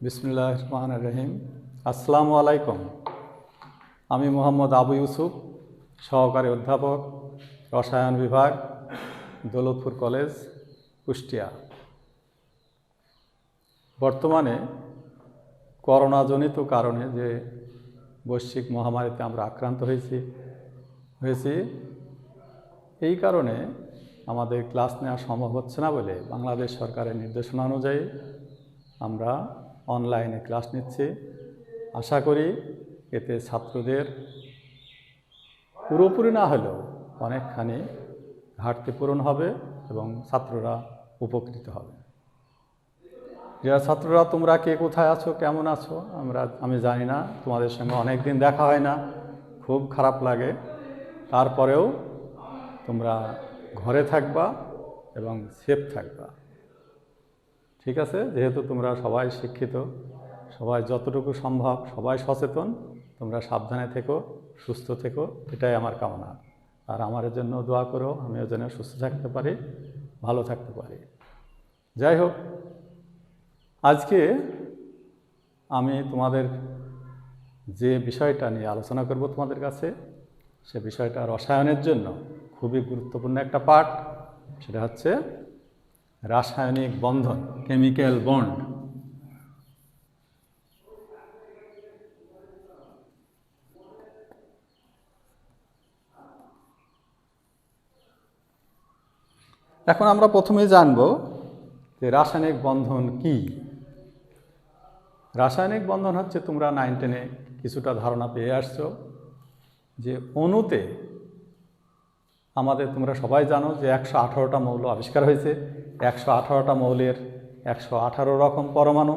বিসমিল্লাহির রহমানির রহিম। আসসালামু আলাইকুম। আমি মোহাম্মদ আবু ইউসুফ, সহকারী অধ্যাপক, রসায়ন বিভাগ, দৌলতপুর কলেজ, কুষ্টিয়া। বর্তমানে করোনাজনিত কারণে যে বৈশ্বিক মহামারীতে আমরা আক্রান্ত হয়েছি এই কারণে আমাদের ক্লাস নেওয়া সম্ভব হচ্ছে না বলে বাংলাদেশ সরকারের নির্দেশনা অনুযায়ী আমরা অনলাইনে ক্লাস নিচ্ছি। আশা করি এতে ছাত্রদের পুরোপুরি না হলেও অনেকখানি ঘাটতি পূরণ হবে এবং ছাত্ররা উপকৃত হবে। যারা ছাত্ররা তোমরা কে কোথায় আছো, কেমন আছো আমি জানি না, তোমাদের সঙ্গে অনেক দিন দেখা হয় না, খুব খারাপ লাগে। তারপরেও তোমরা ঘরে থাকবা এবং সেফ থাকবা, ঠিক আছে? যেহেতু তোমরা সবাই শিক্ষিত, সবাই যতটুকু সম্ভব সবাই সচেতন, তোমরা সাবধানে থেকো, সুস্থ থেকো, এটাই আমার কামনা। আর আমার জন্য দোয়া করো, আমিও যেন সুস্থ থাকতে পারি, ভালো থাকতে পারি। যাই হোক, আজকে আমি তোমাদের যে বিষয়টা নিয়ে আলোচনা করব তোমাদের কাছে, সে বিষয়টা রসায়নের জন্য খুবই গুরুত্বপূর্ণ একটা পাঠ। সেটা হচ্ছে রাসায়নিক বন্ধন, কেমিক্যাল বন্ড। এখন আমরা প্রথমেই জানব যে রাসায়নিক বন্ধন কি। রাসায়নিক বন্ধন হচ্ছে, তোমরা 9-10-এ কিছুটা ধারণা পেয়ে আসছো যে অণুতে আমাদের, তোমরা সবাই জানো যে 118টা মৌল আবিষ্কার হয়েছে। 118টা মৌলের 118 রকম পরমাণু।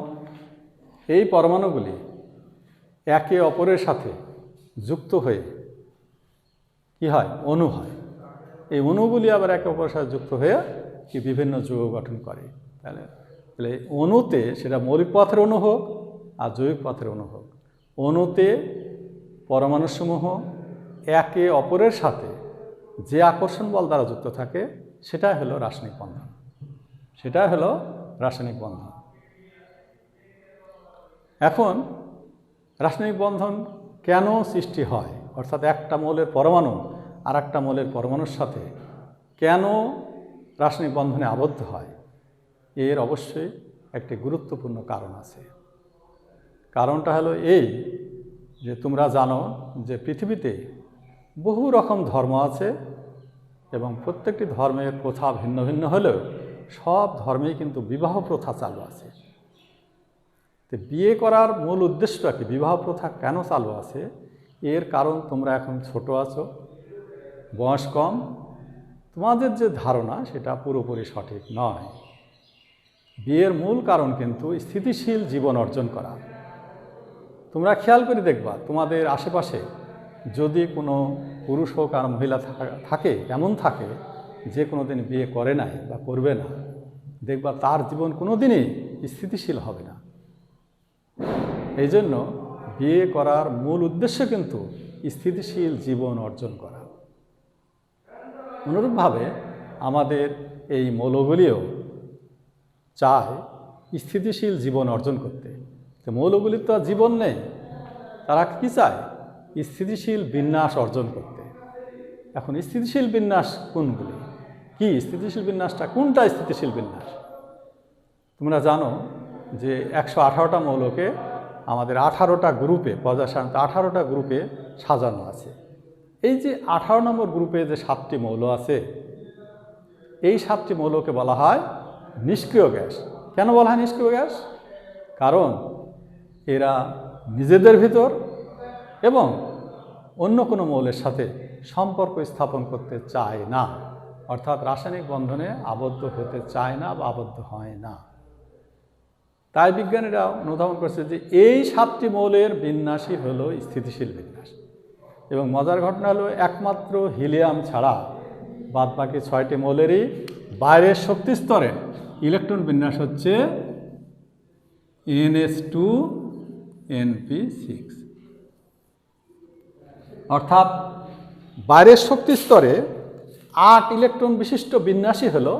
এই পরমাণুগুলি একে অপরের সাথে যুক্ত হয়ে কি হয়? অণু হয়। এই অণুগুলি আবার একে অপরের সাথে যুক্ত হয়ে কি বিভিন্ন যৌগ গঠন করে। তাহলে অণুতে, সেটা মৌলিক পদার্থের অণু হোক আর জৈবিক পদার্থের অণু হোক, অণুতে পরমাণুসমূহ একে অপরের সাথে যে আকর্ষণ বল দ্বারা যুক্ত থাকে, সেটাই হলো রাসায়নিক বন্ধন। সেটাই হলো রাসায়নিক বন্ধন। এখন রাসায়নিক বন্ধন কেন সৃষ্টি হয়, অর্থাৎ একটা মৌলের পরমাণু আর একটা মৌলের পরমাণুর সাথে কেন রাসায়নিক বন্ধনে আবদ্ধ হয়, এর অবশ্যই একটি গুরুত্বপূর্ণ কারণ আছে। কারণটা হলো এই যে তোমরা জানো যে পৃথিবীতে বহু রকম ধর্ম আছে এবং প্রত্যেকটি ধর্মের প্রথা ভিন্ন ভিন্ন হলেও সব ধর্মেই কিন্তু বিবাহ প্রথা চালু আছে। তো বিয়ে করার মূল উদ্দেশ্যটা কি, বিবাহ প্রথা কেন চালু আছে, এর কারণ তোমরা এখন ছোট আছো, বয়স কম, তোমাদের যে ধারণা সেটা পুরোপুরি সঠিক নয়। বিয়ের মূল কারণ কিন্তু স্থিতিশীল জীবন অর্জন করা। তোমরা খেয়াল করে দেখবা, তোমাদের আশেপাশে যদি কোনো পুরুষ হোক আর মহিলা থাকে, এমন থাকে যে কোনো দিন বিয়ে করে নাই বা করবে না, দেখবা তার জীবন কোনো দিনই স্থিতিশীল হবে না। এই জন্য বিয়ে করার মূল উদ্দেশ্য কিন্তু স্থিতিশীল জীবন অর্জন করা। অনুরূপভাবে আমাদের এই মৌলগুলিও চায় স্থিতিশীল জীবন অর্জন করতে। তো মৌলগুলির তো আর জীবন নেই, তারা কি চায়? স্থিতিশীল বিন্যাস অর্জন করতে। এখন স্থিতিশীল বিন্যাস কোনগুলি, কি স্থিতিশীল বিন্যাসটা, কোনটা স্থিতিশীল বিন্যাস? তোমরা জানো যে 118টা মৌলকে আমাদের 18টা গ্রুপে, পর্যায়সারণীতে 18টা গ্রুপে সাজানো আছে। এই যে 18 নম্বর গ্রুপে যে 7টি মৌল আছে, এই 7টি মৌলকে বলা হয় নিষ্ক্রিয় গ্যাস। কেন বলা হয় নিষ্ক্রিয় গ্যাস? কারণ এরা নিজেদের ভিতর এবং অন্য কোনো মৌলের সাথে সম্পর্ক স্থাপন করতে চায় না, অর্থাৎ রাসায়নিক বন্ধনে আবদ্ধ হতে চায় না বা আবদ্ধ হয় না। তাই বিজ্ঞানীরা অনুধাবন করছে যে এই 7টি মৌলের বিন্যাসই হলো স্থিতিশীল বিন্যাস। এবং মজার ঘটনা হলো, একমাত্র হিলিয়াম ছাড়া বাদবাকি 6টি মৌলেরই বাইরের শক্তি স্তরে ইলেকট্রন বিন্যাস হচ্ছে NH2NP6, অর্থাৎ বাইরের শক্তি স্তরে 8 ইলেকট্রন বিশিষ্ট বিন্যাসই হলো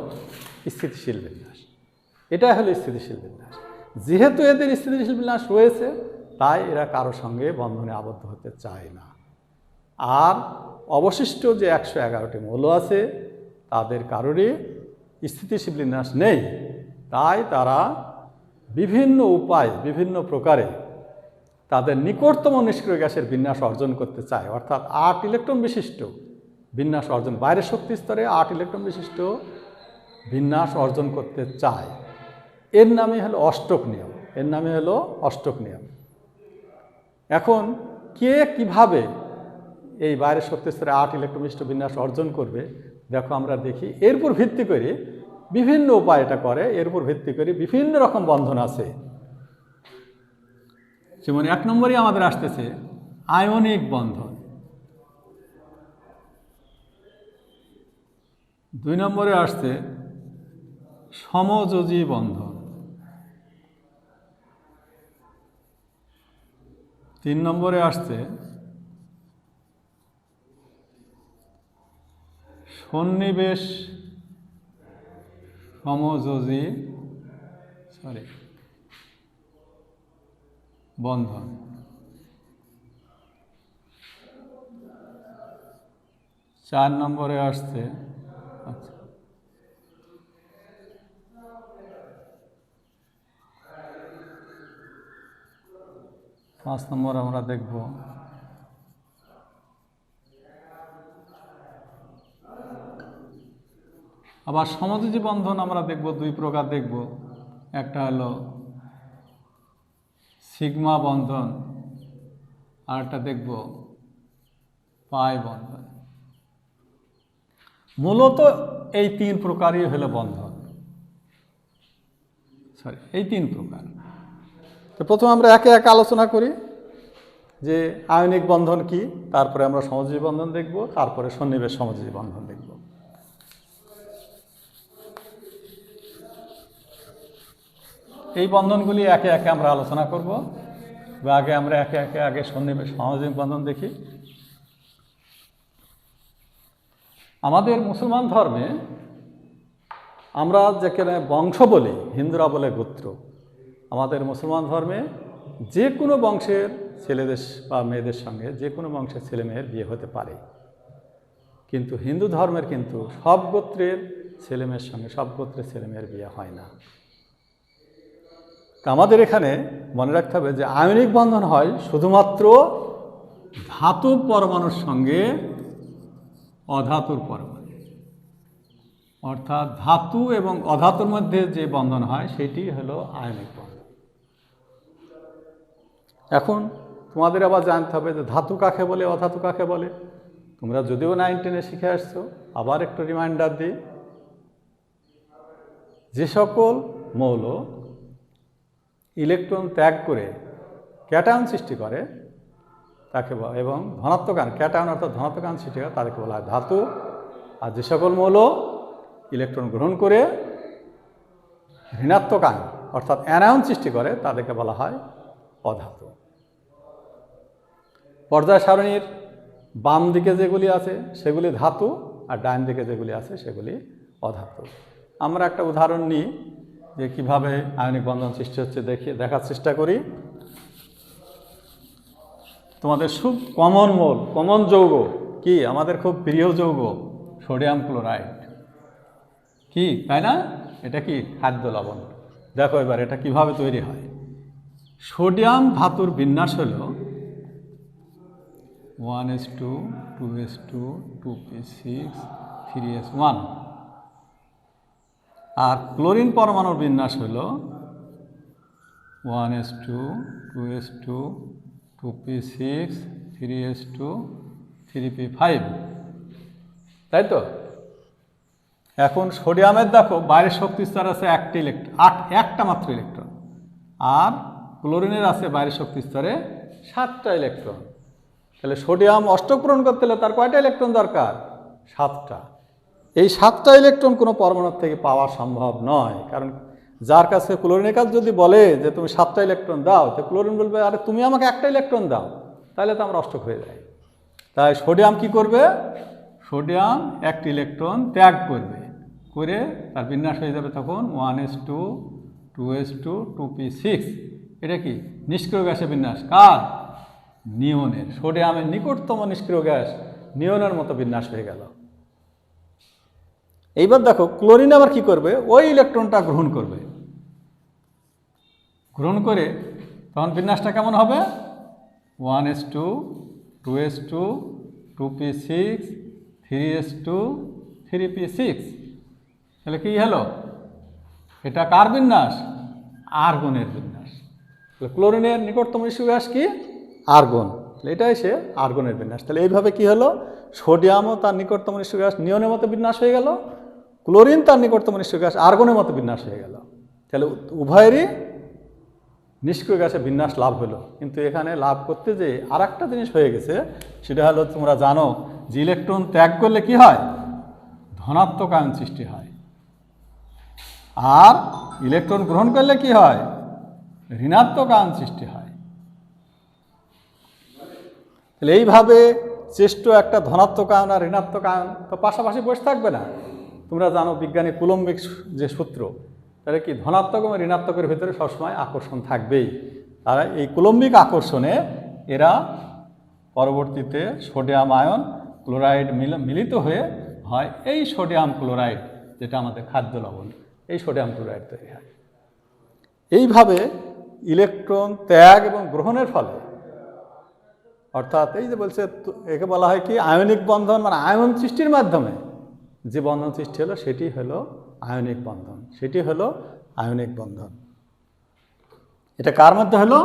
স্থিতিশীল বিন্যাস। এটাই হলো স্থিতিশীল বিন্যাস। যেহেতু এদের স্থিতিশীল বিন্যাস রয়েছে, তাই এরা কারো সঙ্গে বন্ধনে আবদ্ধ হতে চায় না। আর অবশিষ্ট যে 111টি মৌল আছে, তাদের কারোরই স্থিতিশীল বিন্যাস নেই, তাই তারা বিভিন্ন উপায়ে, বিভিন্ন প্রকারে তাদের নিকটতম নিষ্ক্রিয় গ্যাসের বিন্যাস অর্জন করতে চায়, অর্থাৎ 8 ইলেকট্রন বিশিষ্ট বিন্যাস অর্জন, বাইরের শক্তি স্তরে 8 ইলেকট্রন বিশিষ্ট বিন্যাস অর্জন করতে চায়। এর নামই হলো অষ্টক নিয়ম, এর নামই হলো অষ্টক নিয়ম। এখন কে কিভাবে এই বাইরের শক্তি স্তরে 8 ইলেকট্রন বিশিষ্ট বিন্যাস অর্জন করবে, দেখো আমরা দেখি। এর উপর ভিত্তি করে বিভিন্ন উপায় এটা করে, এর উপর ভিত্তি করে বিভিন্ন রকম বন্ধন আছে। যেমন 1 নম্বরই আমাদের আসতেছে আয়নিক বন্ধন, 2 নম্বরে আসছে সমযোজী বন্ধন, 3 নম্বরে আসছে সন্নিবেশ সমযোজী বন্ধন, 4 নম্বরে আসছে 5 নম্বর আমরা দেখব আবার সমযোজী বন্ধন। আমরা দেখব 2 প্রকার দেখব, একটা হলো সিগমা বন্ধন, আর একটা দেখব পাই বন্ধন। মূলত এই 3 প্রকারই হলো বন্ধন, এই 3 প্রকার। তো প্রথমে আমরা একে একে আলোচনা করি যে আয়নিক বন্ধন কি, তারপরে আমরা সমযোজী বন্ধন দেখব, তারপরে সন্নিবেশ সমযোজী বন্ধন দেখব। এই বন্ধনগুলি একে একে আমরা আলোচনা করব, বা আমরা একে একে আগে সন্নিবেশ সমযোজী বন্ধন দেখি। আমাদের মুসলমান ধর্মে আমরা যেখানে বংশ বলি, হিন্দুরা বলে গোত্র। আমাদের মুসলমান ধর্মে যে কোনো বংশের ছেলেদের বা মেয়েদের সঙ্গে যে কোনো বংশের ছেলে মেয়ের বিয়ে হতে পারে, কিন্তু হিন্দু ধর্মের কিন্তু সব গোত্রের ছেলেমেয়ের সঙ্গে সব গোত্রের ছেলেমেয়ের বিয়ে হয় না। তা আমাদের এখানে মনে রাখতে হবে যে আয়নিক বন্ধন হয় শুধুমাত্র ধাতব পরমাণুর সঙ্গে অধাতুর পরমাণু, অর্থাৎ ধাতু এবং অধাতুর মধ্যে যে বন্ধন হয় সেটি হলো আয়নিক বন্ধন। এখন তোমাদের আবার জানতে হবে যে ধাতু কাকে বলে, অধাতু কাকে বলে। তোমরা যদিও 9, 10-এ শিখে আসছো, আবার একটু রিমাইন্ডার দিই। যে সকল মৌল ইলেকট্রন ত্যাগ করে ক্যাটায়ন সৃষ্টি করে তাকে এবং ধনাত্মক আয়ন, ক্যাটায়ন অর্থাৎ ধনাত্মক আয়ন সৃষ্টি করে তাদেরকে বলা হয় ধাতু। আর যে সকল মৌল ইলেকট্রন গ্রহণ করে ঋণাত্মক আয়ন অর্থাৎ অ্যানায়ন সৃষ্টি করে তাদেরকে বলা হয় অধাতু। পর্যায় সারণীর বাম দিকে যেগুলি আছে সেগুলি ধাতু, আর ডান দিকে যেগুলি আছে সেগুলি অধাতু। আমরা একটা উদাহরণ নিই যে কীভাবে আয়নিক বন্ধন সৃষ্টি হচ্ছে দেখার চেষ্টা করি। তোমাদের খুব কমন যৌগ কি, আমাদের খুব প্রিয় যৌগ সোডিয়াম ক্লোরাইড, কি তাই না? এটা কি খাদ্য লবণ। দেখো এবার এটা কিভাবে তৈরি হয়। সোডিয়াম ধাতুর বিন্যাস হলো 1s2 2s2 2p6 3s1, আর ক্লোরিন পরমাণুর বিন্যাস হলো 1s2 2s2 2p6 3s2 3p5, তাই তো? এখন সোডিয়ামের দেখো বাইরের শক্তি স্তর আছে একটা মাত্র ইলেকট্রন, আর ক্লোরিনের আছে বাইরের শক্তি স্তরে 7টা ইলেকট্রন। তাহলে সোডিয়াম অষ্টক পূরণ করতে হলে তার কয়টা ইলেকট্রন দরকার? 7টা। এই 7টা ইলেকট্রন কোনো পরমাণুর থেকে পাওয়া সম্ভব নয়, কারণ যার কাছে ক্লোরিনের কাজ যদি বলে যে তুমি 7টা ইলেকট্রন দাও, তো ক্লোরিন বলবে আরে তুমি আমাকে একটা ইলেকট্রন দাও, তাহলে তো আমরা অষ্টক হয়ে যাই। তাই সোডিয়াম কি করবে? সোডিয়াম একটি ইলেকট্রন ত্যাগ করে তার বিন্যাস হয়ে যাবে তখন 1s2 2s2 2p6, এটা কি নিষ্ক্রিয় গ্যাসের বিন্যাস কার? নিয়নের। সোডিয়ামের নিকটতম নিষ্ক্রিয় গ্যাস নিয়নের মতো বিন্যাস হয়ে গেল। এইবার দেখো ক্লোরিন আবার কি করবে? ওই ইলেকট্রনটা গ্রহণ করবে, গ্রহণ করে তখন বিন্যাসটা কেমন হবে? 1s2 2s2 2p6 3s2 3p6। তাহলে কি হলো? এটা কার বিন্যাস? আর্গনের বিন্যাস। ক্লোরিনের নিকটতম নিষ্ক্রিয় গ্যাস কি? আর্গন। এটাই সে আর্গনের বিন্যাস। তাহলে এইভাবে কি হলো? সোডিয়ামও তার নিকটতম নিষ্ক্রিয় গ্যাস নিয়নের মতো বিন্যাস হয়ে গেল, ক্লোরিন তার নিকটতম নিষ্ক্রিয় গ্যাস আর্গনের মতো বিন্যাস হয়ে গেল। তাহলে উভয়েরই নিষ্ক্রিয় গ্যাসে বিন্যাস লাভ হলো। কিন্তু এখানে লাভ করতে যে আর একটা জিনিস হয়ে গেছে, সেটা হলো তোমরা জানো যে ইলেকট্রন ত্যাগ করলে কি হয়? ধনাত্মক আয়ন সৃষ্টি হয়। আর ইলেকট্রন গ্রহণ করলে কি হয়? ঋণাত্মক আয়ন সৃষ্টি হয়। তাহলে এইভাবে চেষ্ট একটা ধনাত্মক আয়ন আর ঋণাত্মক আয়ন তো পাশাপাশি বসে থাকবে না। তোমরা জানো বিজ্ঞানী কুলম্বিক যে সূত্র, তাহলে কি ধনাত্মক এবং ঋণাত্মকের ভিতরে সবসময় আকর্ষণ থাকবেই। তারা এই কুলম্বিক আকর্ষণে এরা পরবর্তীতে সোডিয়াম আয়ন ক্লোরাইড মিলিত হয়ে হয় এই সোডিয়াম ক্লোরাইড, যেটা আমাদের খাদ্য লবণ, এই সোডিয়াম ক্লোরাইড তৈরি হয়। এইভাবে ইলেকট্রন ত্যাগ এবং গ্রহণের ফলে, অর্থাৎ এই যে বলছে একে বলা হয় কি আয়নিক বন্ধন, মানে আয়ন সৃষ্টির মাধ্যমে যে বন্ধন সৃষ্টি হলো সেটি হলো আয়নিক বন্ধন, সেটি হলো আয়নিক বন্ধন। এটা কার মধ্যে হলো?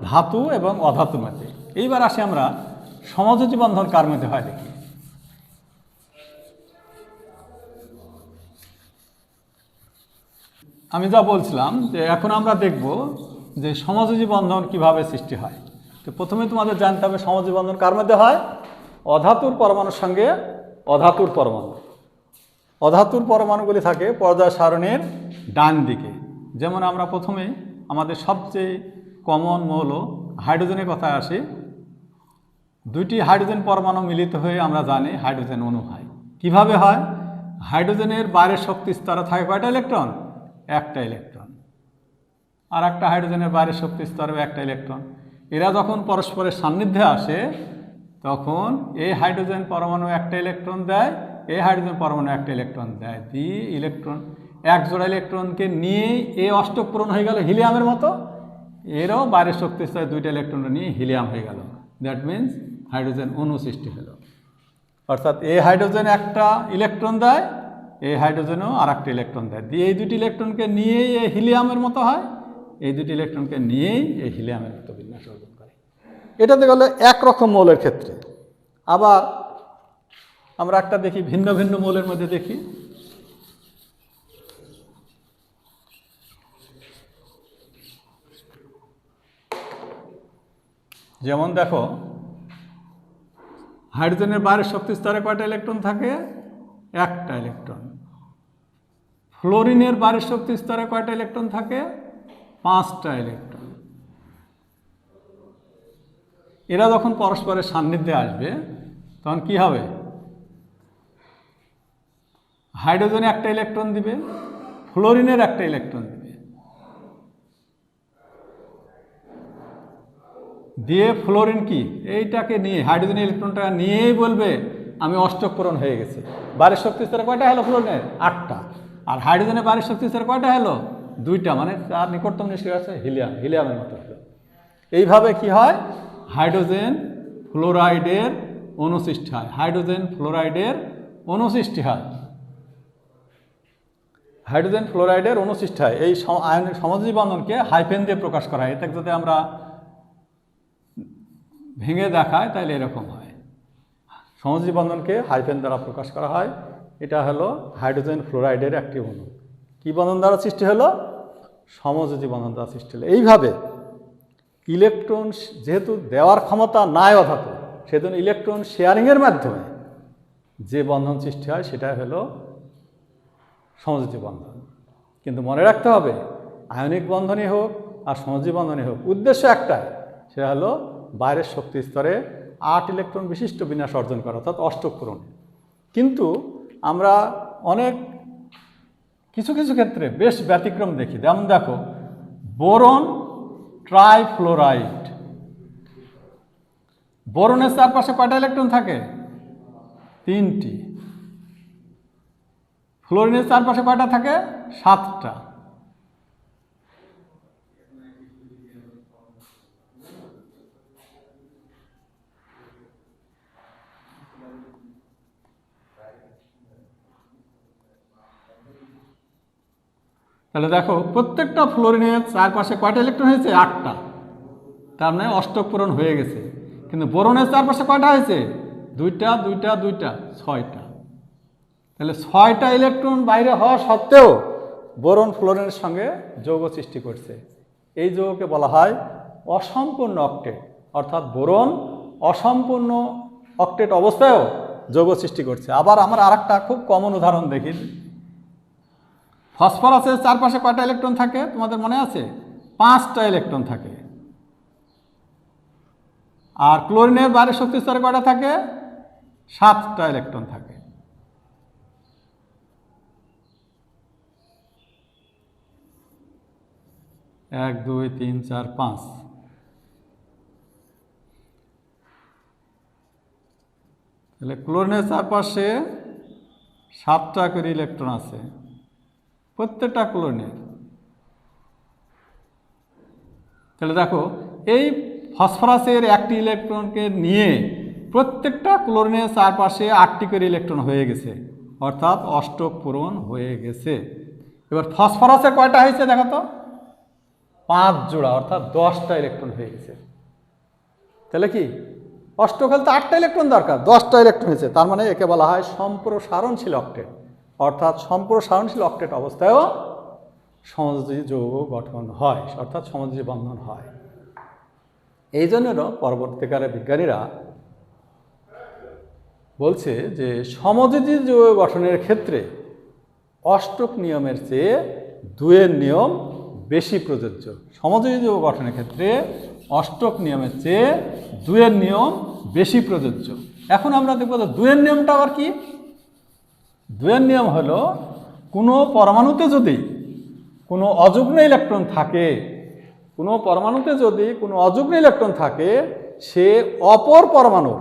ধাতু এবং অধাতুর মধ্যে। এইবার আসি আমরা সমযোজী বন্ধন কার মধ্যে হয় দেখি। আমি যা বলছিলাম যে এখন আমরা দেখব যে সমযোজী বন্ধন কিভাবে সৃষ্টি হয়। তো প্রথমে তোমাদের জানতে হবে সমযোজী বন্ধন কার মধ্যে হয়? অধাতুর পরমাণুর সঙ্গে অধাতুর পরমাণু। অধাতুর পরমাণুগুলি থাকে পর্যায় সারণীর ডান দিকে। যেমন আমরা প্রথমে আমাদের সবচেয়ে কমন মৌল হাইড্রোজেনের কথায় আসি। দুইটি হাইড্রোজেন পরমাণু মিলিত হয়ে আমরা জানি হাইড্রোজেন অণু হয়। কিভাবে হয়? হাইড্রোজেনের বাইরের শক্তি স্তরে থাকে কয়টা ইলেকট্রন? একটা ইলেকট্রন। আর একটা হাইড্রোজেনের বাইরের শক্তি স্তরে একটা ইলেকট্রন। এরা যখন পরস্পরের সান্নিধ্যে আসে তখন এই হাইড্রোজেন পরমাণু একটা ইলেকট্রন দেয়, এই হাইড্রোজেন পরমাণু একটা ইলেকট্রন দেয়, দিয়ে ইলেকট্রন এক জোড়া ইলেকট্রনকে নিয়ে এ অষ্টক পূরণ হয়ে গেল হিলিয়ামের মতো। এরও বাইরের শক্তি স্তরে দুইটা ইলেকট্রন নিয়ে হিলিয়াম হয়ে গেল। দ্যাট মিন্স হাইড্রোজেন অণু সৃষ্টি হলো। অর্থাৎ এই হাইড্রোজেন একটা ইলেকট্রন দেয়, এই হাইড্রোজেনও আর একটা ইলেকট্রন দেয়, দিয়ে এই দুটি ইলেকট্রনকে নিয়েই এই হিলিয়ামের মতো হয়, এই দুটি ইলেকট্রনকে নিয়েই এই হিলিয়ামের মতো বিন্যাস অর্জন করে। এটাতে গেলে একরকম মৌলের ক্ষেত্রে। আবার আমরা একটা দেখি ভিন্ন ভিন্ন মৌলের মধ্যে দেখি। যেমন দেখো হাইড্রোজেনের বাইরের শক্তি স্তরে কয়টা ইলেকট্রন থাকে? একটা ইলেকট্রন। ফ্লোরিনের বাইরের শক্তি স্তরে কয়টা ইলেকট্রন থাকে? 5টা ইলেকট্রন। এরা যখন পরস্পরের সান্নিধ্যে আসবে তখন কি হবে? হাইড্রোজেনে একটা ইলেকট্রন দিবে, ফ্লোরিনের একটা ইলেকট্রন দিবে, দিয়ে ফ্লোরিন কি এইটাকে নিয়ে হাইড্রোজেনের ইলেকট্রনটা নিয়েই বলবে আমি অষ্টক পূরণ হয়ে গেছে। বাইরের শক্তি স্তরে কয়টা হলো ফ্লোরিনের? 8টা। আর হাইড্রোজেনের বাইরের শক্তি স্তরে কয়টা হলো? 2টা। মানে তার নিকটতম নিষ্ক্রিয় আছে হিলিয়াম, হিলিয়ামের মতো হলো। এইভাবে কি হয়? হাইড্রোজেন ফ্লোরাইডের অণু সৃষ্টি হয়, হাইড্রোজেন ফ্লোরাইডের অণু সৃষ্টি হয়, হাইড্রোজেন ফ্লোরাইডের অণু সৃষ্টি হয়। এই সমযোজী বন্ধনকে হাইফেন দিয়ে প্রকাশ করা হয়। এটাকে যদি আমরা ভেঙে দেখায় তাহলে এরকম হয়। সমযোজী বন্ধনকে হাইফেন দ্বারা প্রকাশ করা হয়। এটা হলো হাইড্রোজেন ফ্লোরাইডের একটি অণু। কি বন্ধন দ্বারা সৃষ্টি হলো? সমযোজী বন্ধন দ্বারা সৃষ্টি হলো। এইভাবে ইলেকট্রন যেহেতু দেওয়ার ক্ষমতা নাই অধাতু, সেজন্য ইলেকট্রন শেয়ারিংয়ের মাধ্যমে যে বন্ধন সৃষ্টি হয় সেটা হলো সমযোজী বন্ধন। কিন্তু মনে রাখতে হবে আয়নিক বন্ধনই হোক আর সমযোজী বন্ধনই হোক, উদ্দেশ্য একটাই, সেটা হলো বাইরের শক্তি স্তরে 8 ইলেকট্রন বিশিষ্ট বিন্যাস অর্জন করা, অর্থাৎ অষ্টক পূরণ। কিন্তু আমরা অনেক কিছু কিছু ক্ষেত্রে বেশ ব্যতিক্রম দেখি। যেমন দেখো বোরন ট্রাইফ্লোরাইড। বোরনের চারপাশে কয়টা ইলেকট্রন থাকে? 3টি। ফ্লোরিনের চারপাশে কয়টা থাকে? 7টা। তাহলে দেখো প্রত্যেকটা ফ্লোরিনের চারপাশে কয়টা ইলেকট্রন হয়েছে? 8টা। তার মানে অষ্টক পূরণ হয়ে গেছে। কিন্তু বোরনের চারপাশে কয়টা হয়েছে? 2টা 2টা 2টা, 6টা। তাহলে 6টা ইলেকট্রন বাইরে হওয়া সত্ত্বেও বোরন ফ্লোরিনের সঙ্গে যৌগ সৃষ্টি করছে। এই যৌগকে বলা হয় অসম্পূর্ণ অক্টেট। অর্থাৎ বোরন অসম্পূর্ণ অক্টেট অবস্থায়ও যৌগ সৃষ্টি করছে। আবার আমরা আরেকটা খুব কমন উদাহরণ দেখি। ফসফরাসের চারপাশে কয়টা ইলেকট্রন থাকে তোমাদের মনে আছে? 5টা ইলেকট্রন থাকে। আর ক্লোরিনের বাইরের শক্তি স্তরে কয়টা থাকে? 7টা ইলেকট্রন থাকে। এক, 2, 3, 4, 5। তাহলে ক্লোরিনের চারপাশে 7টা করে ইলেকট্রন আছে প্রত্যেকটা ক্লোরিনের। তাহলে দেখো এই ফসফরাসের একটি ইলেকট্রনকে নিয়ে প্রত্যেকটা ক্লোরিনের চারপাশে 8টি করে ইলেকট্রন হয়ে গেছে, অর্থাৎ অষ্টক পূরণ হয়ে গেছে। এবার ফসফরাসে কয়টা হয়েছে দেখো তো? 5 জোড়া, অর্থাৎ 10টা ইলেকট্রন হয়ে গেছে। তাহলে কি অষ্টক হলে তো 8টা ইলেকট্রন দরকার, 10টা ইলেকট্রন হয়েছে। তার মানে একে বলা হয় সম্প্রসারণশীল অক্টেট। অর্থাৎ সম্প্রসারণশীল অক্টেট অবস্থায়ও সমযোজী যৌগ গঠন হয়, অর্থাৎ সমযোজী বন্ধন হয়। এই জন্য পরবর্তীকালে বিজ্ঞানীরা বলছে যে সমযোজী যৌগ গঠনের ক্ষেত্রে অষ্টক নিয়মের চেয়ে 2-এর নিয়ম বেশি প্রযোজ্য। সমযোজী যৌগ গঠনের ক্ষেত্রে অষ্টক নিয়মের চেয়ে 2-এর নিয়ম বেশি প্রযোজ্য। এখন আমরা দেখব যে 2-এর নিয়মটা আবার কি? 2-এর নিয়ম হলো কোনো পরমাণুতে যদি কোনো অযুগ্ম ইলেকট্রন থাকে, কোনো পরমাণুতে যদি কোনো অযুগ্ম ইলেকট্রন থাকে, সে অপর পরমাণুর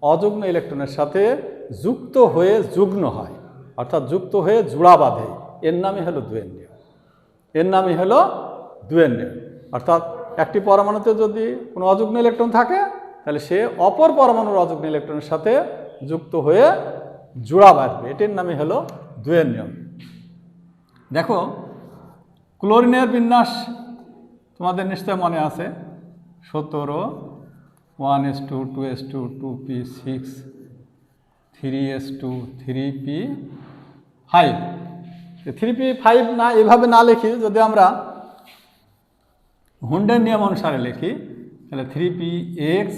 অযুগ্ম ইলেকট্রনের সাথে যুক্ত হয়ে যুগ্ম হয়, অর্থাৎ যুক্ত হয়ে জোড়া বাঁধে। এর নামই হলো 2-এর নিয়ম। এর নামই হলো 2-এর নিয়ম। অর্থাৎ একটি পরমাণুতে যদি কোনো অযুগ্ম ইলেকট্রন থাকে, তাহলে সে অপর পরমাণুর অযুগ্ম ইলেকট্রনের সাথে যুক্ত হয়ে জোড়া বাঁধবে। এটির নামই হলো 2-এর নিয়ম। দেখো ক্লোরিনের বিন্যাস তোমাদের নিশ্চয় মনে আছে। 17, 1s2, 2s2, 2p6, 3s2, 3p5। 3p5 না এভাবে না লিখি, যদি আমরা হুন্ডের নিয়ম অনুসারে লিখি, তাহলে 3px,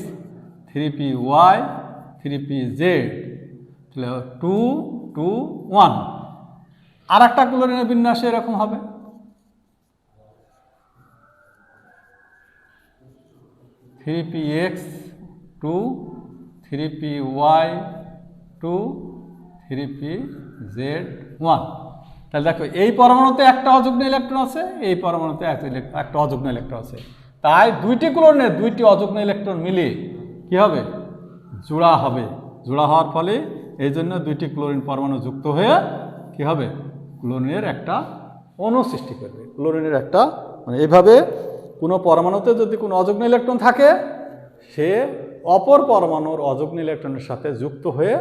3py, 3pz, তাহলে 2, 2, 1। আর একটা ক্লোরিনের বিন্যাস এরকম হবে। 3px 2, 3py 2, 3pz 1। তাহলে দেখো এই পরমাণুতে একটা অযুগ্ম ইলেকট্রন আছে, এই পরমাণুতে একটা অযুগ্ম ইলেকট্রন আছে। তাই 2টি ক্লোরিনের 2টি অযুগ্ম ইলেকট্রন মিলে কি হবে? জোড়া হবে। জোড়া হওয়ার ফলে এই জন্য 2টি ক্লোরিন পরমাণু যুক্ত হয়ে কি হবে? ক্লোরিনের একটা অণু সৃষ্টি করবে। ক্লোরিনের একটা মানে এইভাবে কোনো পরমাণুতে যদি কোনো অযুগ্ম ইলেকট্রন থাকে, সে অপর পরমাণুর অযুগ্ম ইলেকট্রনের সাথে যুক্ত হয়ে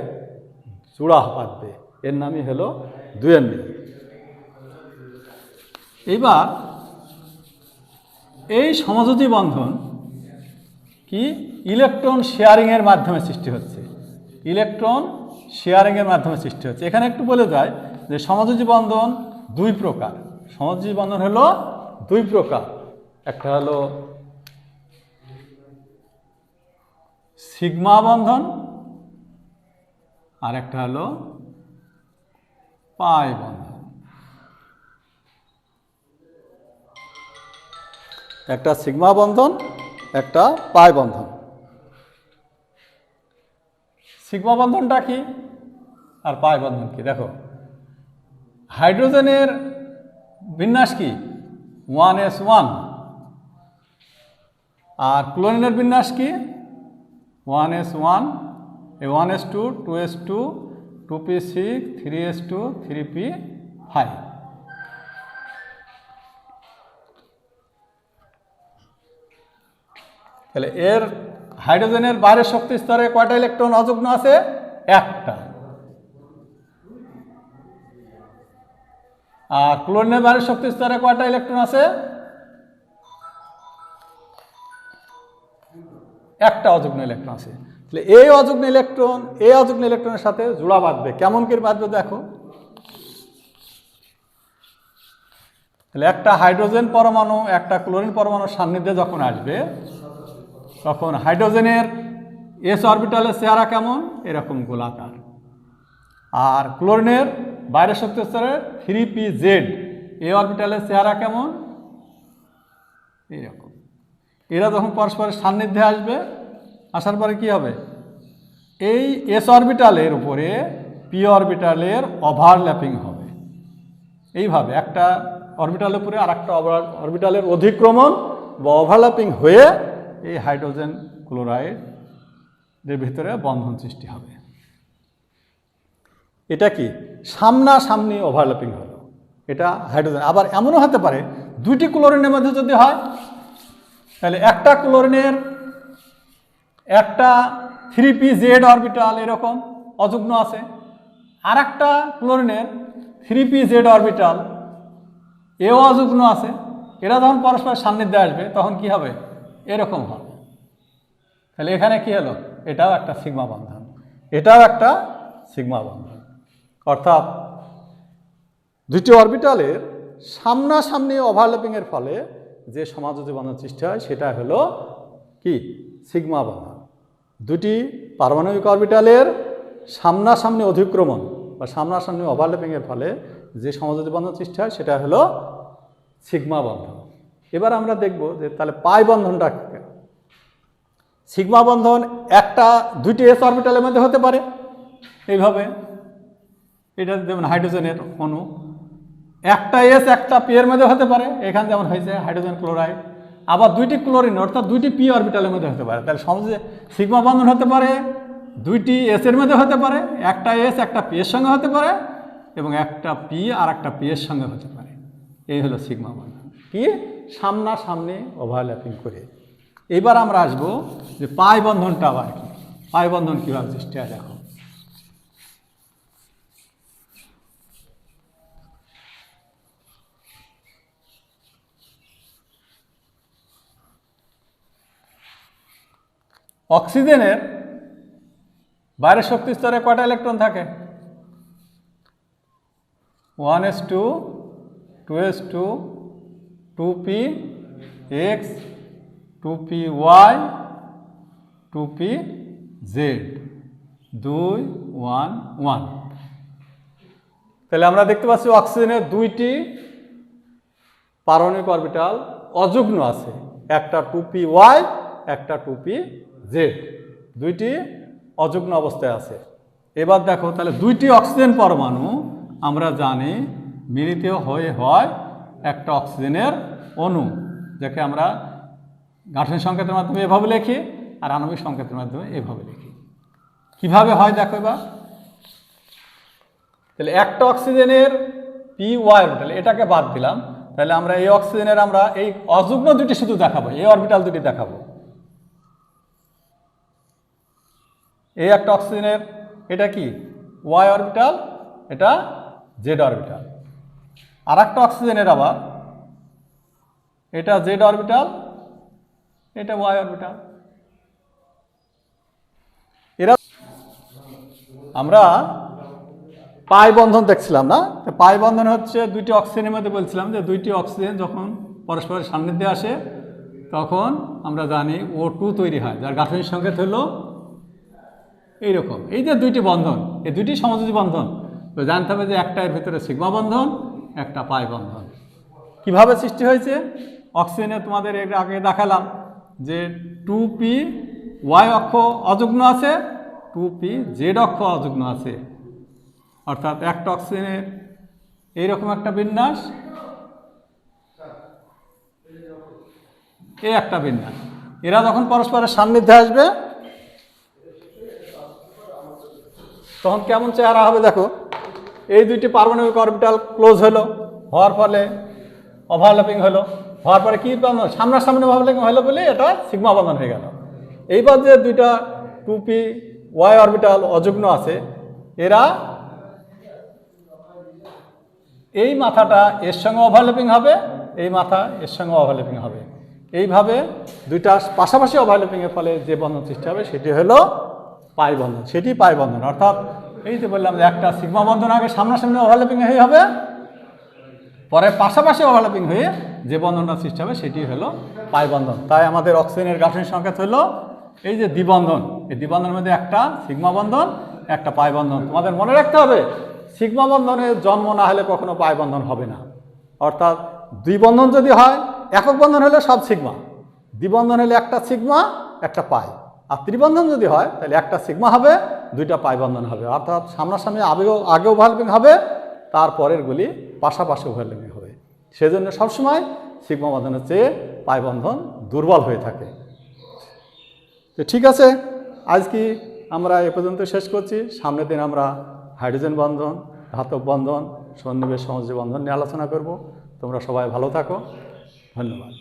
জোড়া বাঁধবে। এর নামই হলো 2-এর নিয়ম। এইবার এই সমযোজী বন্ধন কি ইলেকট্রন শেয়ারিংয়ের মাধ্যমে সৃষ্টি হচ্ছে। ইলেকট্রন শেয়ারিংয়ের মাধ্যমে সৃষ্টি হচ্ছে। এখানে একটু বলে যায় যে সমযোজী বন্ধন 2 প্রকার। সমযোজী বন্ধন হলো 2 প্রকার। একটা হলো সিগমা বন্ধন, আর একটা হলো পাই বন্ধন। একটা সিগমা বন্ধন, একটা পাই বন্ধন। সিগমা বন্ধনটা কি আর পাই বন্ধন কি? দেখো হাইড্রোজেনের বিন্যাস কি? 1s1। আর ক্লোরিনের বিন্যাস কি 1s1, 1s2, 2s2, 2p6, 3s2, 3p5। তাহলে এর হাইড্রোজেনের বাইরের শক্তি স্তরে কয়টা ইলেকট্রন অযুগ্ন আছে? একটা। আর ক্লোরিনের বাইরের শক্তি স্তরে কয়টা ইলেকট্রন আছে? একটা অযুগ্ন ইলেকট্রন আছে। তাহলে এই অযুগ্ন ইলেকট্রনের সাথে জোড়া বাঁধবে। কেমন করে বাঁধবে দেখো। তাহলে একটা হাইড্রোজেন পরমাণু একটা ক্লোরিন পরমাণুর সান্নিধ্যে যখন আসবে, তখন হাইড্রোজেনের এস অরবিটালের চেহারা কেমন? এরকম গোলাকার। আর ক্লোরিনের বাইরের শক্তি স্তরে 3p_z এ অরবিটালের চেহারা কেমন? এইরকম। এরা যখন পরস্পরের সান্নিধ্যে আসবে, আসার পরে কি হবে? এই এস অরবিটালের উপরে পি অরবিটালের ওভারল্যাপিং হবে। এইভাবে একটা অরবিটালের উপরে আর একটা অরবিটালের অধিক্রমণ বা ওভারল্যাপিং হয়ে এই হাইড্রোজেন ক্লোরাইডের ভিতরে বন্ধন সৃষ্টি হবে। এটা কি সামনাসামনি ওভারল্যাপিং হলো, এটা হাইড্রোজেন। আবার এমনও হতে পারে দুইটি ক্লোরিনের মধ্যে যদি হয়, তাহলে একটা ক্লোরিনের একটা 3p_z অরবিটাল এরকম অযুগ্ন আছে, আর একটা ক্লোরিনের 3p_z অরবিটাল এও অযুগ্ন আছে। এরা যখন পরস্পর সান্নিধ্যে আসবে তখন কি হবে? এরকম হবে। তাহলে এখানে কি হলো? এটাও একটা সিগমা বন্ধন, এটাও একটা সিগমা বন্ধন। অর্থাৎ দুটি অরবিটালের সামনাসামনি ওভারল্যাপিংয়ের ফলে যে সমাযোজী বন্ধন সৃষ্টি হয় সেটা হলো কি? সিগমা বন্ধন। দুটি পারমাণবিক অরবিটালের সামনাসামনি অধিক্রমণ বা সামনাসামনি ওভারল্যাপিংয়ের ফলে যে সমাযোজী বন্ধন সৃষ্টি হয় সেটা হলো সিগমা বন্ধন। এবার আমরা দেখব যে তাহলে পাই বন্ধনটা কি। সিগমা বন্ধন দুইটি এস অরবিটালের মধ্যে হতে পারে এইভাবে। এটা যেমন হাইড্রোজেনের অণু একটা এস একটা পি এর মধ্যে হতে পারে, এখানে যেমন হয়েছে হাইড্রোজেন ক্লোরাইড। আবার দুইটি ক্লোরিন অর্থাৎ দুইটি পি অরবিটালের মধ্যে হতে পারে। তাহলে সমাজে সিগমা বন্ধন হতে পারে দুইটি এস এর মধ্যে হতে পারে, একটা এস একটা পি এর সঙ্গে হতে পারে, এবং একটা পি আর একটা পি এর সঙ্গে হতে পারে। এই হলো সিগমা বন্ধন, কি সামনাসামনি ওভারল্যাপিং করে। এবার আমরা আসবো যে পাই বন্ধনটা আবার কি। পাই বন্ধন কীভাবে সৃষ্টি হয় দেখো। অক্সিজেনের বাইরের শক্তি স্তরে কয়টা ইলেকট্রন থাকে? 1s2, 2s2, 2px, 2py, 2pz, 2, 1, 1। তাহলে আমরা দেখতে পাচ্ছি অক্সিজেনের দুইটি পারমাণবিক অরবিটাল অযুগ্ন আছে, একটা 2py, একটা 2pz, দুইটি অযুগ্ন অবস্থায় আছে। এবার দেখো তাহলে দুইটি অক্সিজেন পরমাণু আমরা জানি মিলিত হয়ে হয় একটা অক্সিজেনের অণু, যাকে আমরা গাঠনিক সংকেতের মাধ্যমে এভাবে লিখি আর আণবিক সংকেতের মাধ্যমে এভাবে লিখি। কিভাবে হয় দেখো এবার। তাহলে একটা অক্সিজেনের পি ওয়াই অরবিটাল, এটাকে বাদ দিলাম। তাহলে আমরা এই অক্সিজেনের আমরা এই অযুগ্ন দুটি শুধু দেখাবো, এই অরবিটাল দুটি দেখাবো। এই একটা অক্সিজেনের এটা কি ওয়াই অরবিটাল, এটা জেড অরবিটাল। আর একটা অক্সিজেনের আবার এটা জেড অরবিটাল, এটা ওয়াই অরবিটাল। এরা আমরা পাই বন্ধন দেখছিলাম না? পাই বন্ধন হচ্ছে দুইটি অক্সিজেনের মধ্যে বলছিলাম যে দুইটি অক্সিজেন যখন পরস্পরের সান্নিধ্যে আসে তখন আমরা জানি O2 তৈরি হয়, যার গাঠনিক সংকেত হলো এইরকম। এই যে দুইটি বন্ধন, এই দুইটি সমযোজী বন্ধন, তো জানতে হবে যে একটা এর ভিতরে সিগমা বন্ধন, একটা পাই বন্ধন। কিভাবে সৃষ্টি হয়েছে? অক্সিজেনে তোমাদের এর আগে দেখালাম যে 2p ওয়াই অক্ষ অযুগ্ন আছে, 2p জেড অক্ষ অযুগ্ন আছে। অর্থাৎ একটা অক্সিজেনের এইরকম একটা বিন্যাস, এই একটা বিন্যাস। এরা যখন পরস্পরের সান্নিধ্যে আসবে তখন কেমন চেহারা হবে দেখো। এই দুইটি পারমাণবিক অরবিটাল ক্লোজ হলো, হওয়ার ফলে ওভারল্যাপিং হলো, হওয়ার পরে কী বন্ধন, সামনাসামনি ওভারল্যাপিং হলো বলে এটা সিগমা বন্ধন হয়ে গেল। এইবার যে দুইটা 2p ওয়াই অরবিটাল অযুগ্ন আছে, এরা এই মাথাটা এর সঙ্গে ওভারল্যাপিং হবে, এই মাথা এর সঙ্গে ওভারল্যাপিং হবে। এইভাবে দুইটা পাশাপাশি ওভারল্যাপিংয়ের ফলে যে বন্ধন সৃষ্টি হবে সেটি হলো পাই বন্ধন, সেটি পাই বন্ধন। অর্থাৎ এই যে বললাম যে একটা সিগমা বন্ধন আগে সামনাসামনি ওভারল্যাপিং হয়ে হবে, পরে পাশাপাশি ওভারল্যাপিং হয়ে যে বন্ধনটা সৃষ্টি হবে সেটি হলো পাই বন্ধন। তাই আমাদের অক্সিজেনের গাঠনিক সংকেত হলো এই যে দ্বিবন্ধন, এই দ্বিবন্ধনের মধ্যে একটা সিগমা বন্ধন, একটা পাই বন্ধন। তোমাদের মনে রাখতে হবে সিগমা বন্ধনের জন্ম না হলে কখনো পাই বন্ধন হবে না। অর্থাৎ দ্বিবন্ধন যদি হয়, একক বন্ধন হলে সব সিগমা, দ্বিবন্ধন হলে একটা সিগমা একটা পাই, আর ত্রিবন্ধন যদি হয় তাহলে একটা সিগমা হবে, দুইটা পাই বন্ধন হবে। অর্থাৎ সামনাসামনি আগে ওভারল্যাপিং হবে, তারপরেরগুলি পাশাপাশি ওভারল্যাপিং হবে। সেজন্য সবসময় সিগমা বন্ধনের চেয়ে পাই বন্ধন দুর্বল হয়ে থাকে। তো ঠিক আছে, আজকে আমরা এ পর্যন্ত শেষ করছি। সামনের দিন আমরা হাইড্রোজেন বন্ধন, ধাতব বন্ধন, সন্নিবেশ সমযোজী বন্ধন নিয়ে আলোচনা করব। তোমরা সবাই ভালো থাকো, ধন্যবাদ।